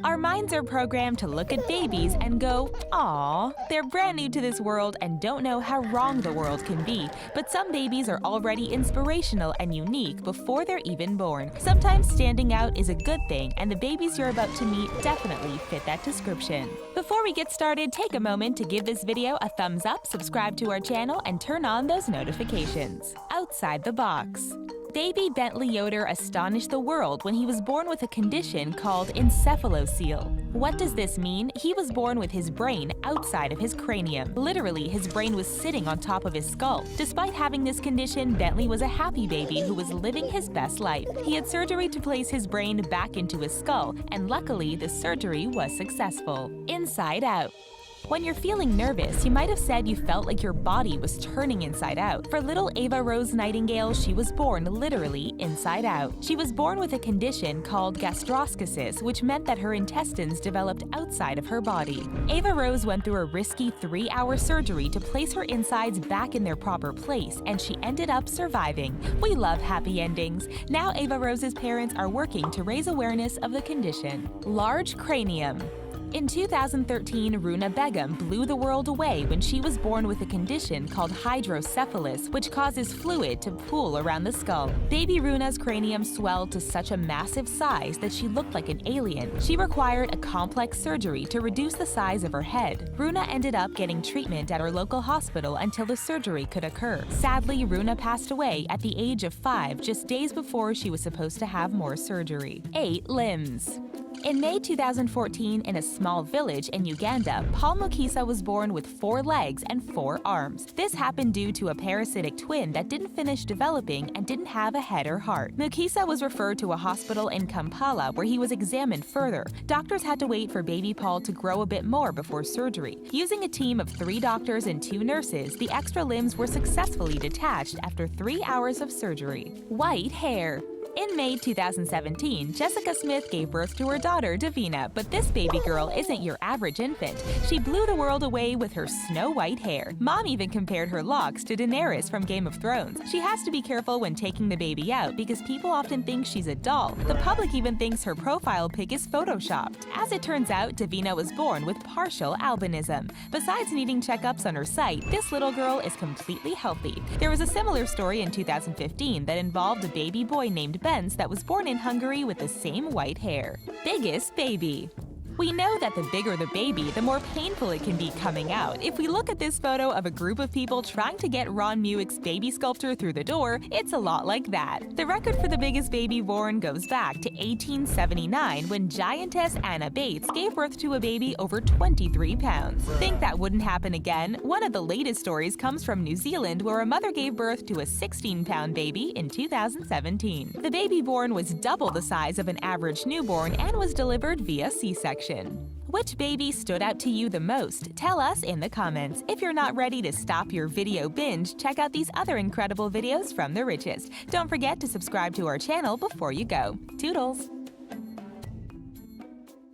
Our minds are programmed to look at babies and go, "Aw, they're brand new to this world and don't know how wrong the world can be." But some babies are already inspirational and unique before they're even born. Sometimes standing out is a good thing, and the babies you're about to meet definitely fit that description. Before we get started, take a moment to give this video a thumbs up, subscribe to our channel, and turn on those notifications. Outside the box. Baby Bentley Yoder astonished the world when he was born with a condition called encephalocele. What does this mean? He was born with his brain outside of his cranium. Literally, his brain was sitting on top of his skull. Despite having this condition, Bentley was a happy baby who was living his best life. He had surgery to place his brain back into his skull, and luckily, the surgery was successful. Inside Out. When you're feeling nervous, you might have said you felt like your body was turning inside out. For little Ava Rose Nightingale, she was born literally inside out. She was born with a condition called gastroschisis, which meant that her intestines developed outside of her body. Ava Rose went through a risky 3-hour surgery to place her insides back in their proper place, and she ended up surviving. We love happy endings. Now Ava Rose's parents are working to raise awareness of the condition. Large cranium. In 2013, Runa Begum blew the world away when she was born with a condition called hydrocephalus, which causes fluid to pool around the skull. Baby Runa's cranium swelled to such a massive size that she looked like an alien. She required a complex surgery to reduce the size of her head. Runa ended up getting treatment at her local hospital until the surgery could occur. Sadly, Runa passed away at the age of 5, just days before she was supposed to have more surgery. 8 limbs. In May 2014, in a small village in Uganda, Paul Mukisa was born with 4 legs and 4 arms. This happened due to a parasitic twin that didn't finish developing and didn't have a head or heart. Mukisa was referred to a hospital in Kampala where he was examined further. Doctors had to wait for baby Paul to grow a bit more before surgery. Using a team of 3 doctors and 2 nurses, the extra limbs were successfully detached after 3 hours of surgery. White hair. In May 2017, Jessica Smith gave birth to her daughter, Davina, but this baby girl isn't your average infant. She blew the world away with her snow-white hair. Mom even compared her locks to Daenerys from Game of Thrones. She has to be careful when taking the baby out because people often think she's a doll. The public even thinks her profile pic is photoshopped. As it turns out, Davina was born with partial albinism. Besides needing checkups on her sight, this little girl is completely healthy. There was a similar story in 2015 that involved a baby boy named Benz that was born in Hungary with the same white hair. Biggest baby. We know that the bigger the baby, the more painful it can be coming out. If we look at this photo of a group of people trying to get Ron Muick's baby sculpture through the door, it's a lot like that. The record for the biggest baby born goes back to 1879 when giantess Anna Bates gave birth to a baby over 23 pounds. Think that wouldn't happen again? One of the latest stories comes from New Zealand where a mother gave birth to a 16-pound baby in 2017. The baby born was double the size of an average newborn and was delivered via C-section. Which baby stood out to you the most? Tell us in the comments. If you're not ready to stop your video binge, check out these other incredible videos from TheRichest. Don't forget to subscribe to our channel before you go. Toodles!